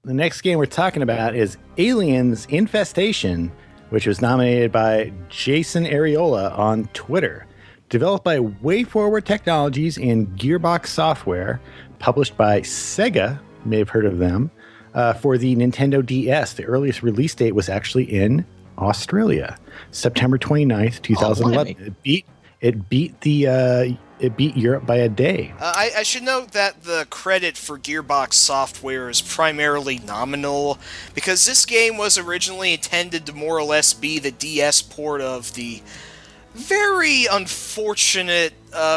The next game we're talking about is Aliens Infestation, which was nominated by Jason Areola on Twitter. Developed by WayForward Technologies and Gearbox Software, published by Sega, you may have heard of them, for the Nintendo DS. The earliest release date was actually in Australia, September 29th, 2011. It beat Europe by a day. I should note that the credit for Gearbox Software is primarily nominal, because this game was originally intended to more or less be the DS port of the very unfortunate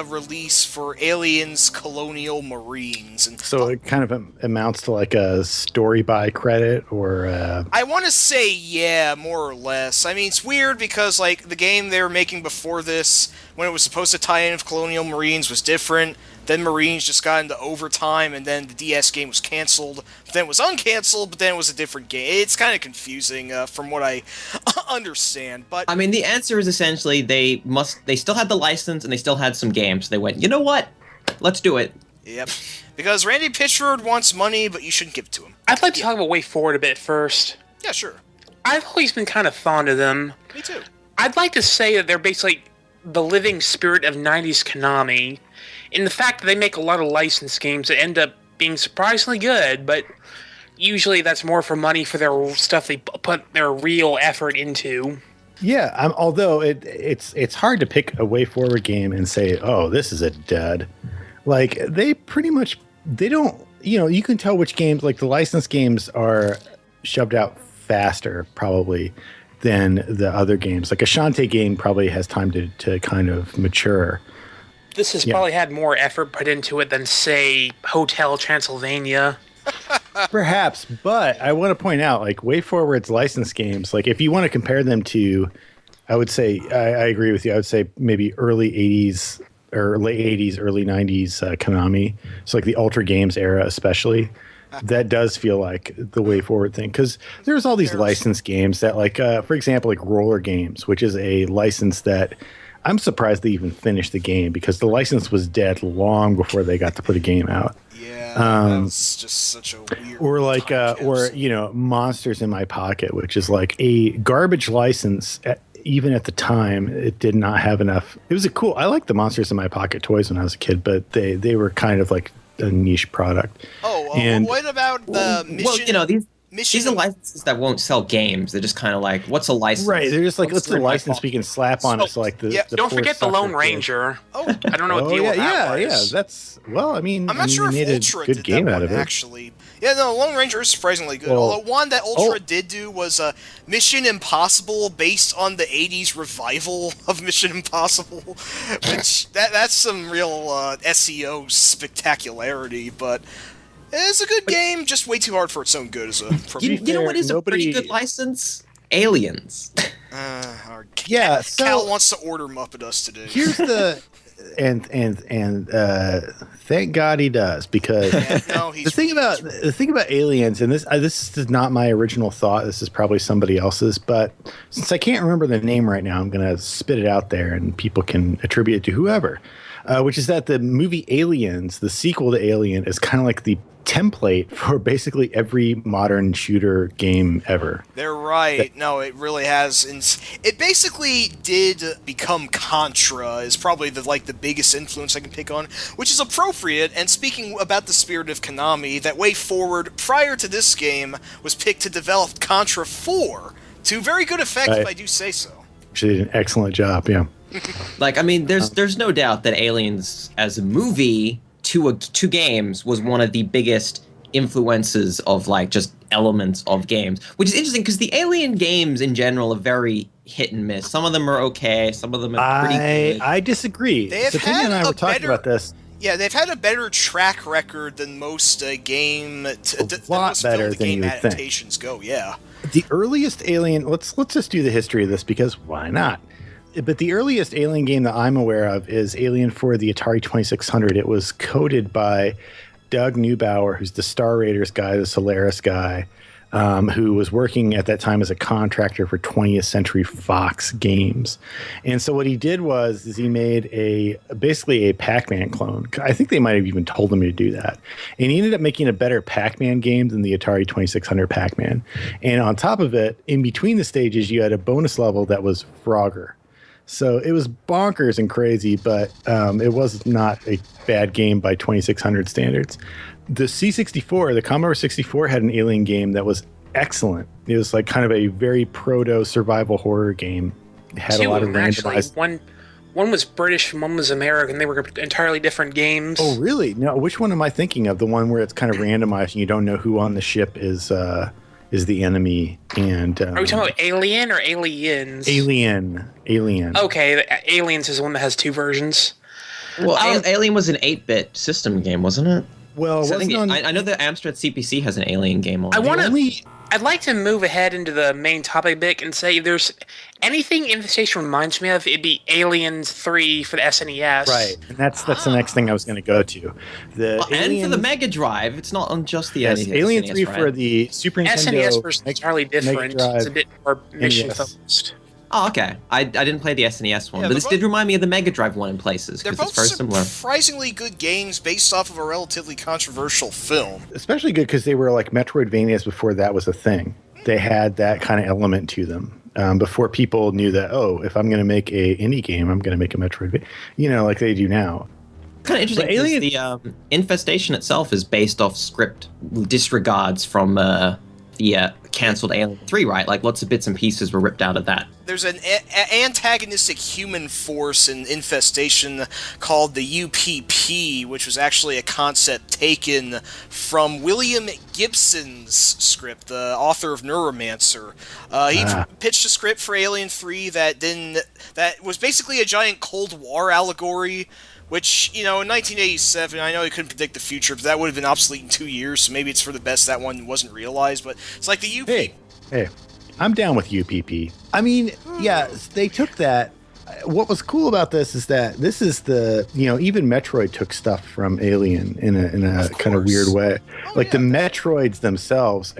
release for Aliens Colonial Marines. And so it kind of amounts to like a story by credit, or I want to say, yeah, more or less. I mean, it's weird because like the game they were making before this, when it was supposed to tie in with Colonial Marines, was different. Then Marines just got into overtime, and then the DS game was canceled. Then it was uncanceled, but then it was a different game. It's kind of confusing from what I understand. But I mean, the answer is essentially they still had the license and they still had some games. They went, you know what? Let's do it. Yep. Because Randy Pitchford wants money, but you shouldn't give it to him. I'd like to talk about WayForward a bit first. Yeah, sure. I've always been kind of fond of them. Me too. I'd like to say that they're basically the living spirit of 90s Konami, in the fact that they make a lot of licensed games that end up being surprisingly good, but usually that's more for money for their stuff they put their real effort into. Yeah, although it's hard to pick a WayForward game and say, oh, this is a dud. Like, they pretty much, they don't, you can tell which games, like the licensed games are shoved out faster probably than the other games. Like a Shantae game probably has time to kind of mature. This has probably had more effort put into it than, say, Hotel Transylvania. Perhaps, but I want to point out, like, WayForward's licensed games, like, if you want to compare them to, I would say, I agree with you, I would say maybe early 80s or late 80s, early 90s Konami. So, like, the Ultra Games era especially. That does feel like the WayForward thing, because there's all these licensed games that, like, for example, like Roller Games, which is a license that I'm surprised they even finished the game, because the license was dead long before they got to put a game out. Yeah, that was just such a weird. Or like, Monsters in My Pocket, which is like a garbage license. Even at the time, it did not have enough. It was I liked the Monsters in My Pocket toys when I was a kid, but they were kind of like a niche product. Oh, and what about the mission? Well, these are licenses that won't sell games. They're just kind of like, what's a license? Right, they're just like, what's the license we can slap on us? Like the don't forget the Lone Ranger. Oh, I don't know what deal with that was. Yeah, that's, well, I mean, I'm not sure if Ultra did that one, actually. Yeah, no, Lone Ranger is surprisingly good. Although one that Ultra did do was Mission Impossible, based on the 80s revival of Mission Impossible, which that's some real SEO spectacularity, but it's a good game, just way too hard for its own good as a... You know what is a pretty good license? Aliens. Cal wants to order Muppet Us today. Here's the... And thank God he does, because the thing about Aliens, and this is not my original thought, this is probably somebody else's, but since I can't remember the name right now, I'm going to spit it out there and people can attribute it to whoever, which is that the movie Aliens, the sequel to Alien, is kind of like the template for basically every modern shooter game ever. They're right. No, it really has. It basically did become Contra, is probably the biggest influence I can pick on, which is appropriate. And speaking about the spirit of Konami, that WayForward, prior to this game, was picked to develop Contra 4 to very good effect, if I do say so. She did an excellent job, yeah. Like, I mean, there's no doubt that Aliens as a movie to games was one of the biggest influences of like just elements of games, which is interesting because the Alien games in general are very hit and miss. Some of them are okay, some of them are pretty good. I disagree. Sophia and I were talking about this. Yeah, they've had a better track record than most game better than you would adaptations go. Yeah, the earliest Alien. Let's just do the history of this, because why not? But the earliest Alien game that I'm aware of is Alien for the Atari 2600. It was coded by Doug Neubauer, who's the Star Raiders guy, the Solaris guy. who was working at that time as a contractor for 20th Century Fox Games. And so what he did is he made basically a Pac-Man clone. I think they might have even told him to do that. And he ended up making a better Pac-Man game than the Atari 2600 Pac-Man. And on top of it, in between the stages, you had a bonus level that was Frogger. So it was bonkers and crazy, but it was not a bad game by 2600 standards. The C64, the Commodore 64, had an Alien game that was excellent. It was like kind of a very proto survival horror game. It had a lot of randomized. One was British and one was American. They were entirely different games. Oh, really? No, which one am I thinking of? The one where it's kind of randomized and you don't know who on the ship is the enemy. And are we talking about Alien or Aliens? Alien. Okay, Aliens is the one that has two versions. Well, Alien was an 8-bit system game, wasn't it? Well, so I know that Amstrad CPC has an Alien game on. I'd like to move ahead into the main topic bit and say if there's anything Infestation reminds me of, it'd be Aliens 3 for the SNES. Right, and that's the next thing I was going to go to. And for the Mega Drive, it's not on just the SNES. Alien 3 right? For the Super Nintendo. SNES version is entirely different. It's a bit more mission-focused. Oh, okay. I didn't play the SNES one, but this did remind me of the Mega Drive one in places, because it's very similar. Surprisingly good games based off of a relatively controversial film. Especially good because they were like Metroidvanias before that was a thing. They had that kind of element to them. Before people knew that, if I'm going to make a indie game, I'm going to make a Metroidvania, like they do now. Kind of interesting because the Infestation itself is based off script disregards from the canceled Alien 3, right? Like lots of bits and pieces were ripped out of that. There's an antagonistic human force in Infestation called the UPP, which was actually a concept taken from William Gibson's script, the author of Neuromancer. He pitched a script for Alien 3 that was basically a giant Cold War allegory, which, in 1987, I know he couldn't predict the future, but that would have been obsolete in 2 years, so maybe it's for the best that one wasn't realized, but it's like the UPP. Hey, I'm down with UPP. I mean, yeah, they took that. What was cool about this is that this is even Metroid took stuff from Alien in a kind of weird way. The Metroids themselves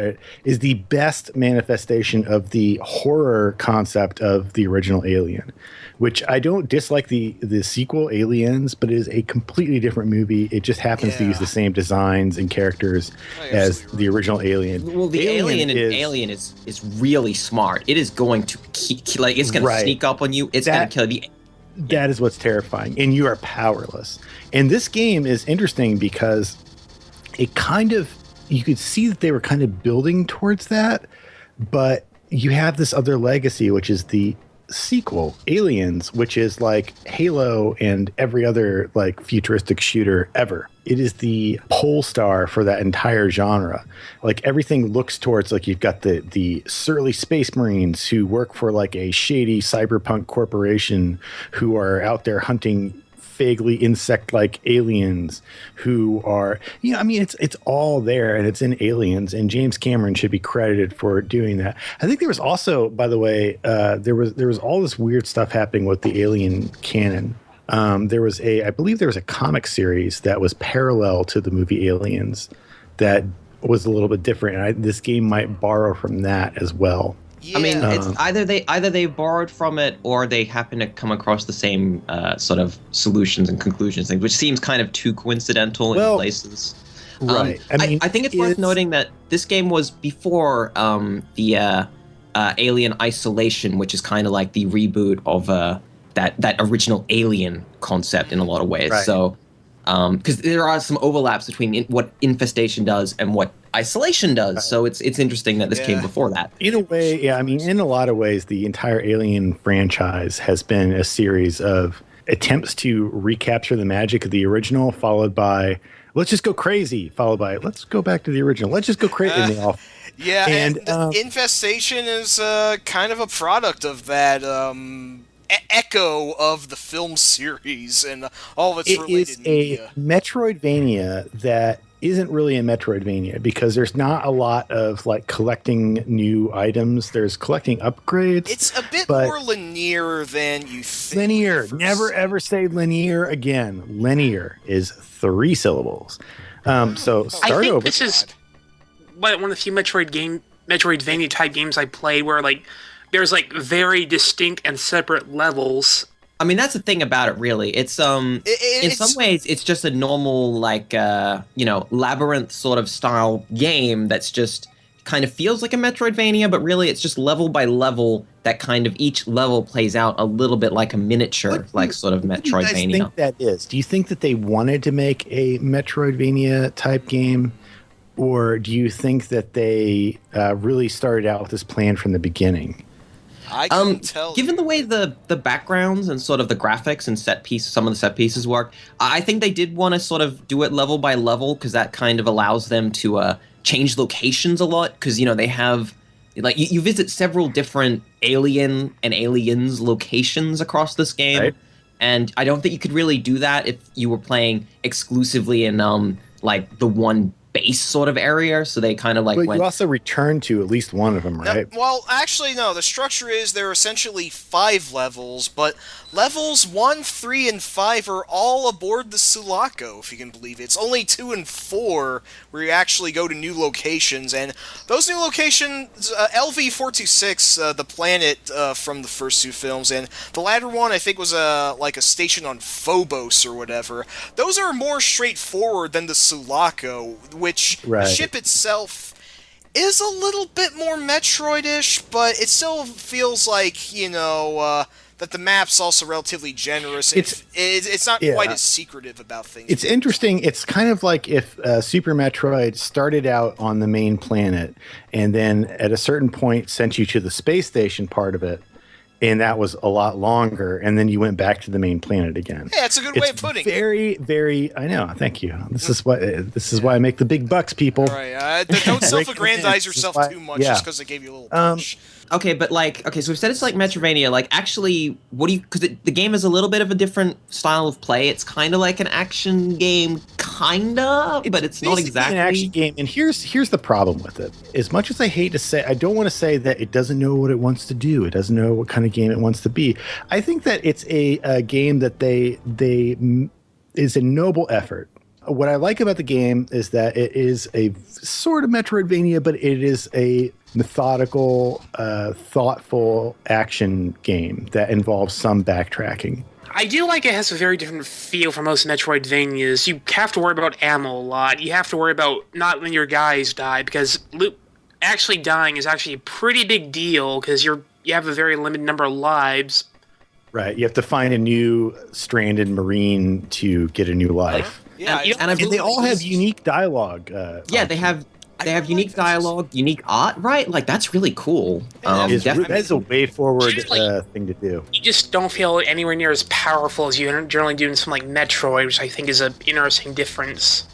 is the best manifestation of the horror concept of the original Alien, which I don't dislike the sequel Aliens, but it is a completely different movie. It just happens to use the same designs and characters as the original Alien. Well, the Alien is really smart. It is going to it's going to sneak up on you. It's going to kill you. That is what's terrifying, and you are powerless. And this game is interesting because it you could see that they were kind of building towards that, but you have this other legacy, which is the sequel, Aliens, which is like Halo and every other futuristic shooter ever. It is the pole star for that entire genre. Everything looks towards you've got the surly space marines who work for a shady cyberpunk corporation who are out there hunting vaguely insect-like aliens who are, it's all there, and it's in Aliens, and James Cameron should be credited for doing that. I think there was also, by the way, there was all this weird stuff happening with the Alien canon. I believe there was a comic series that was parallel to the movie Aliens that was a little bit different, and this game might borrow from that as well. Yeah. I mean, it's either they borrowed from it or they happen to come across the same sort of solutions and conclusions, which seems kind of too coincidental in places. Right. I think it's worth noting that this game was before the Alien Isolation, which is kind of like the reboot of that original Alien concept in a lot of ways. Right. So, because there are some overlaps between what Infestation does and what Isolation does. Right. So it's interesting that this came before that. In a way, yeah. I mean, in a lot of ways, the entire Alien franchise has been a series of attempts to recapture the magic of the original, followed by let's just go crazy, followed by let's go back to the original. Let's just go crazy. And Infestation is kind of a product of that echo of the film series and all of its related media. It is a Metroidvania that isn't really a Metroidvania because there's not a lot of collecting new items. There's collecting upgrades. It's a bit more linear than you think. Linear. Never ever say linear again. Linear is 3 syllables. So start over. This is one of the few Metroid Metroidvania type games I played where like there's like very distinct and separate levels. I mean, that's the thing about it, really. It's in some ways, it's just a normal, like, labyrinth sort of style game that's just kind of feels like a Metroidvania, but really it's just level by level that kind of each level plays out a little bit like a miniature, sort of Metroidvania. What do you guys think that is? Do you think that they wanted to make a Metroidvania type game? Or do you think that they really started out with this plan from the beginning? I couldn't tell. Given the way the backgrounds and sort of the graphics and some of the set pieces work, I think they did want to sort of do it level by level because that kind of allows them to change locations a lot. Because they have you visit several different alien and aliens locations across this game, right. And I don't think you could really do that if you were playing exclusively in the one base sort of area, so they kind of But you also return to at least one of them, right? Well, actually, no. The structure is there are essentially 5 levels, but levels 1, 3, and 5 are all aboard the Sulaco, if you can believe it. It's only 2 and 4 where you actually go to new locations, and those new locations, LV-426, the planet from the first 2 films, and the latter one, I think, was a station on Phobos or whatever. Those are more straightforward than the Sulaco, which the ship itself is a little bit more Metroid-ish, but it still feels like, that the map's also relatively generous. It's not quite as secretive about things. It's interesting. It's kind of like if Super Metroid started out on the main planet and then at a certain point sent you to the space station part of it, and that was a lot longer, and then you went back to the main planet again. Yeah, it's a good way of putting it. Very, very. I know. Thank you. This is why I make the big bucks, people. All right. Don't self-aggrandize yourself too much just because I gave you a little push. Okay, but so we've said it's like Metroidvania. Actually, because the game is a little bit of a different style of play. It's kind of like an action game, but it's not exactly an action game. And here's the problem with it. As much as I hate to say, I don't want to say that it doesn't know what it wants to do. It doesn't know what kind of game it wants to be. I think that it's a game that they is a noble effort. What I like about the game is that it is a sort of Metroidvania, but it is a methodical, thoughtful action game that involves some backtracking. I do like it has a very different feel from most Metroidvanias. You have to worry about ammo a lot. You have to worry about not letting your guys die, because actually dying is actually a pretty big deal, because you have a very limited number of lives. Right. You have to find a new stranded Marine to get a new life. Yeah, and they all have unique dialogue. They have unique dialogue, unique art, right? That's really cool. That's a way forward thing to do. You just don't feel anywhere near as powerful as you generally do in something like Metroid, which I think is an interesting difference.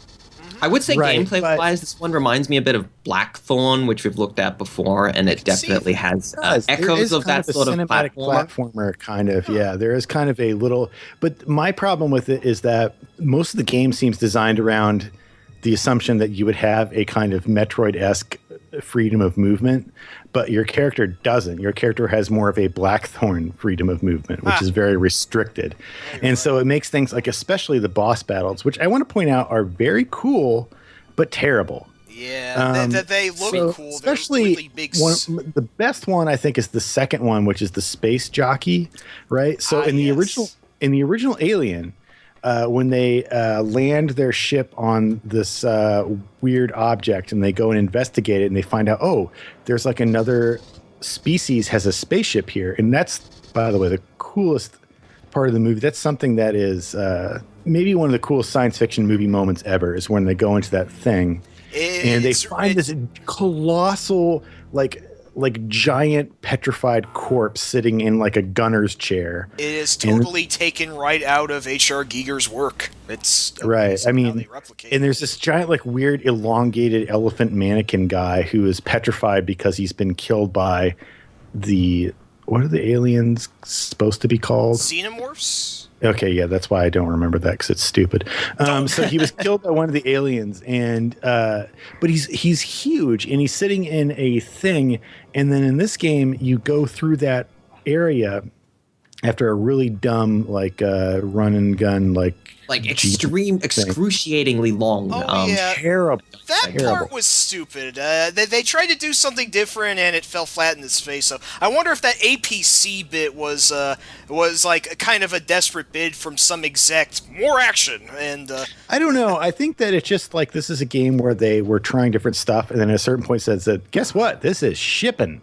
I would say gameplay-wise, this one reminds me a bit of Blackthorn, which we've looked at before, and it definitely has echoes of that sort of cinematic platformer kind of. Yeah, there is kind of a little. But my problem with it is that most of the game seems designed around the assumption that you would have a kind of Metroid-esque freedom of movement, but your character doesn't. Your character has more of a Blackthorn freedom of movement, which is very restricted. And so it makes things like, especially the boss battles, which I want to point out are very cool, but terrible. Yeah, they look cool. Especially really big. The best one, I think, is the second one, which is the space jockey, right? So in the original Alien, when they land their ship on this weird object and they go and investigate it and they find out, there's another species has a spaceship here. And that's, by the way, the coolest part of the movie. That's something that is maybe one of the coolest science fiction movie moments ever, is when they go into that thing and they find this colossal, giant petrified corpse sitting in a gunner's chair. It is totally taken right out of H.R. Giger's work. It's right. I mean, and there's this giant, weird, elongated elephant mannequin guy who is petrified because he's been killed by what are the aliens supposed to be called? Xenomorphs? Okay, yeah, that's why I don't remember that, because it's stupid. So he was killed by one of the aliens, and but he's huge, and he's sitting in a thing. And then in this game, you go through that area, after a really dumb run and gun excruciatingly long. Terrible. That part was stupid. They tried to do something different, and it fell flat in its face. So I wonder if that APC bit was like kind of a desperate bid from some exec. More action, and I don't know. I think that it's just like this is a game where they were trying different stuff, and then at a certain point said, "Guess what? This is shipping."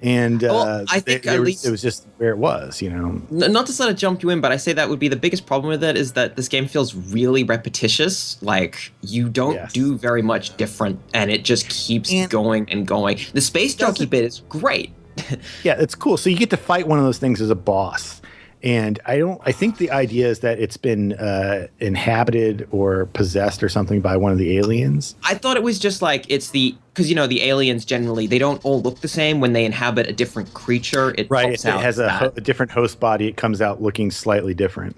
And I think at least it was just where it was, you know. Not to sort of jump you in, but I say that would be the biggest problem with it is that this game feels really repetitious. Like you don't do very much different, and it just keeps going and going. The space jockey bit is great. Yeah, it's cool. So you get to fight one of those things as a boss. And I think the idea is that it's been inhabited or possessed or something by one of the aliens. I thought it was just like because the aliens generally, they don't all look the same. When they inhabit a different creature, it has a different host body. It comes out looking slightly different.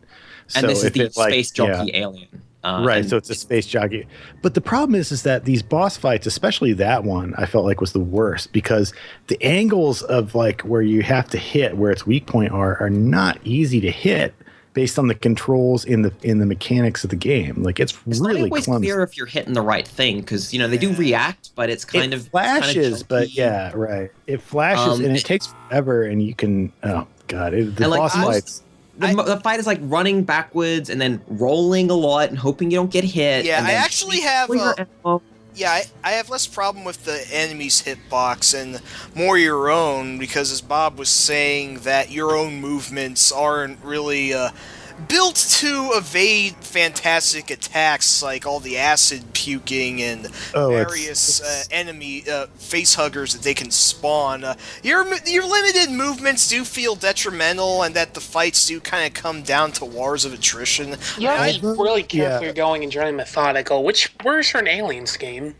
And this is the space jockey alien. So it's a space jockey. But the problem is that these boss fights, especially that one, I felt like was the worst because the angles of like where you have to hit, where its weak point are not easy to hit based on the controls in the mechanics of the game. Like it's really not always clumsy. Clear if you're hitting the right thing because they do react, but it's kind of flashes. But it flashes and it takes forever, and you can boss fights. The fight is like running backwards and then rolling a lot and hoping you don't get hit. Yeah, I actually have. I have less problem with the enemy's hitbox and more your own because, as Bob was saying, that your own movements aren't really built to evade fantastic attacks like all the acid puking and various enemy face huggers that they can spawn. Your limited movements do feel detrimental, and that the fights do kind of come down to wars of attrition. You have to be really careful going and generally methodical. Where's an aliens game?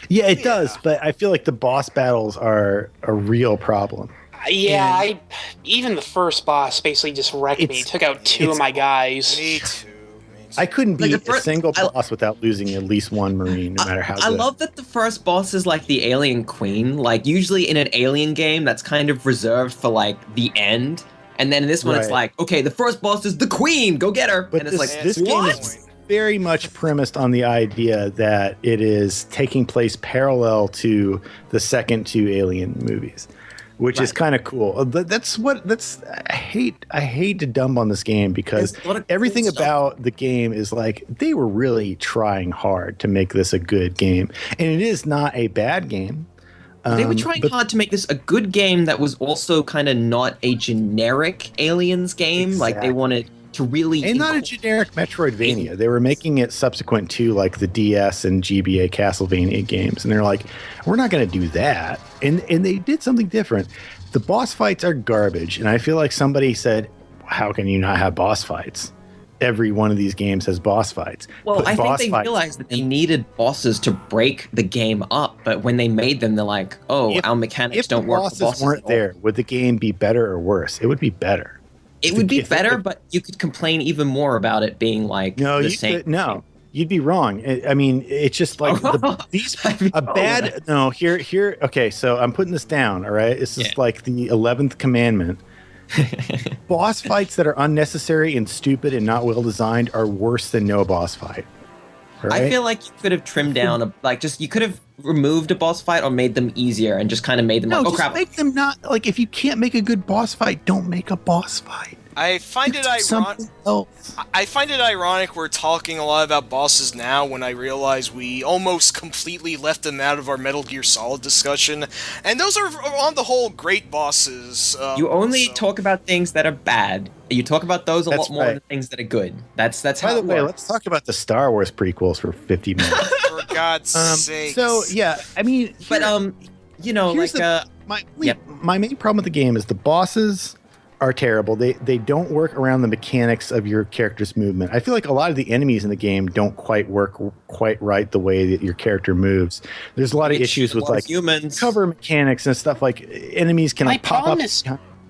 Yeah, it does, but I feel like the boss battles are a real problem. Yeah, even the first boss basically just wrecked me. Took out two of my guys. Me too. I couldn't beat a single boss without losing at least one Marine, no matter how good. I love that the first boss is like the alien queen. Like, usually in an alien game, that's kind of reserved for, like, the end. And then in this one, it's like, okay, the first boss is the queen, go get her! But and it's this game is very much premised on the idea that it is taking place parallel to the second two Alien movies. Which is kind of cool. I hate to dump on this game because everything about the game is like they were really trying hard to make this a good game, and it is not a bad game. They were trying hard to make this a good game that was also kind of not a generic Aliens game. Exactly. Like they wanted to really and not a generic Metroidvania. They were making it subsequent to like the DS and GBA Castlevania games, and they're like, we're not going to do that. And they did something different. The boss fights are garbage, and I feel like somebody said, how can you not have boss fights? Every one of these games has boss fights. Well, I think they realized that they needed bosses to break the game up, but when they made them, they're like, our mechanics don't work. If the bosses weren't there, would the game be better or worse? It would be better. It would be better, but you could complain even more about it being like the same. No, you'd be wrong. I mean, it's just like here. Okay, so I'm putting this down. All right, this is like the 11th commandment. Boss fights that are unnecessary and stupid and not well designed are worse than no boss fight. Right? I feel like you could have trimmed down you could have removed a boss fight or made them easier and just kind of made them crap. Make them not like if you can't make a good boss fight, don't make a boss fight. I find it ironic. I find it ironic we're talking a lot about bosses now when I realize we almost completely left them out of our Metal Gear Solid discussion, and those are on the whole great bosses. You only talk about things that are bad. You talk about those a lot more than things that are good. That's how. By the way, let's talk about the Star Wars prequels for 50 minutes. For God's sake. So yeah, I mean, my main problem with the game is the bosses are terrible. They don't work around the mechanics of your character's movement. I feel like a lot of the enemies in the game don't quite work quite right the way that your character moves. There's a lot of issues with like humans cover mechanics and stuff. Like enemies can like pop up.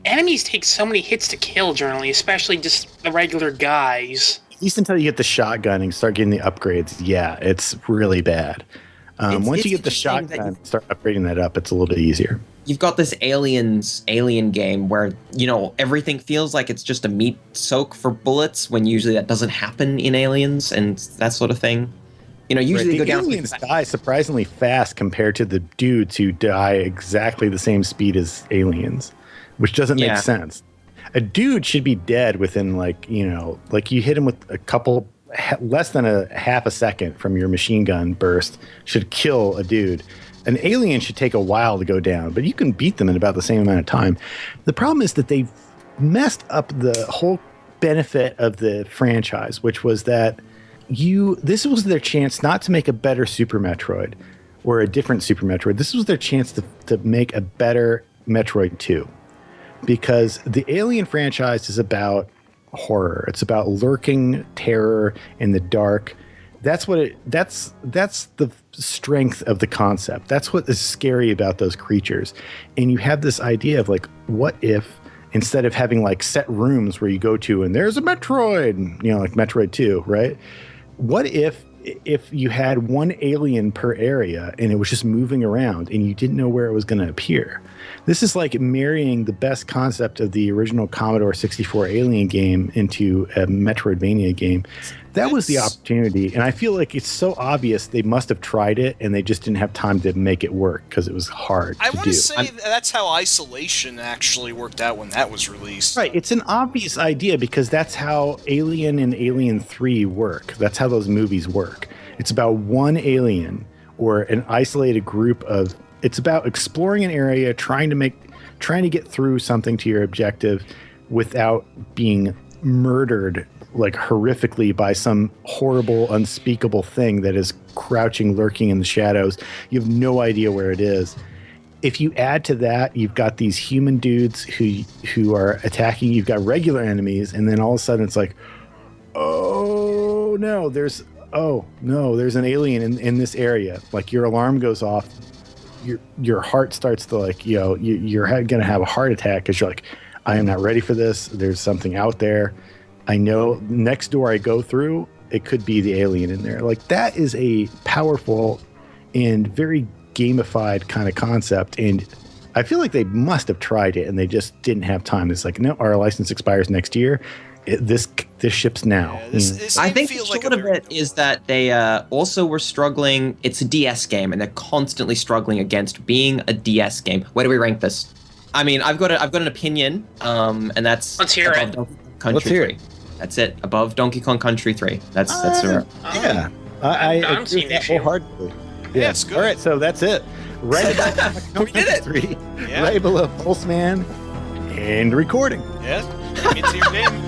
Enemies take so many hits to kill generally, especially just the regular guys. At least until you get the shotgun and start getting the upgrades. Yeah, it's really bad. Once you get the shotgun and start upgrading that up, it's a little bit easier. You've got this alien game where, everything feels like it's just a meat soak for bullets when usually that doesn't happen in Aliens and that sort of thing. Usually the go down. Aliens die surprisingly fast compared to the dudes who die exactly the same speed as aliens, which doesn't make sense. A dude should be dead within you hit him with a couple less than a half a second from your machine gun burst should kill a dude. An alien should take a while to go down, but you can beat them in about the same amount of time. The problem is that they've messed up the whole benefit of the franchise, which was that this was their chance not to make a better Super Metroid or a different Super Metroid. This was their chance to make a better Metroid 2, because the Alien franchise is about horror. It's about lurking terror in the dark. That's the strength of the concept. That's what is scary about those creatures. And you have this idea of what if instead of having set rooms where you go to and there's a Metroid, like Metroid 2, right? What if you had one alien per area and it was just moving around and you didn't know where it was going to appear? This is like marrying the best concept of the original Commodore 64 Alien game into a Metroidvania game. That was the opportunity, and I feel like it's so obvious they must have tried it and they just didn't have time to make it work because it was hard to do. I want to say that's how Isolation actually worked out when that was released. Right, it's an obvious idea because that's how Alien and Alien 3 work. That's how those movies work. It's about one alien or an isolated group of... It's about exploring an area, trying to get through something to your objective without being murdered horrifically by some horrible, unspeakable thing that is crouching, lurking in the shadows. You have no idea where it is. If you add to that, you've got these human dudes who are attacking. You've got regular enemies, and then all of a sudden it's oh no, there's an alien in this area. Your alarm goes off. Your heart starts to you're gonna have a heart attack because you're I am not ready for this. There's something out there. I know next door I go through, it could be the alien in there. That is a powerful and very gamified kind of concept. And I feel like they must have tried it and they just didn't have time. It's no, our license expires next year. This ships now. Yeah, this I think the short of it is that they also were struggling. It's a DS game, and they're constantly struggling against being a DS game. Where do we rank this? I mean, I've got an opinion, and that's Let's hear it. Country 3. That's it. Above Donkey Kong Country 3. That's yeah. I agree with that wholeheartedly. Yeah, it's good. All right, so that's it. Right above We did it. 3, right below Pulse Man, and recording. Yeah, get to your game.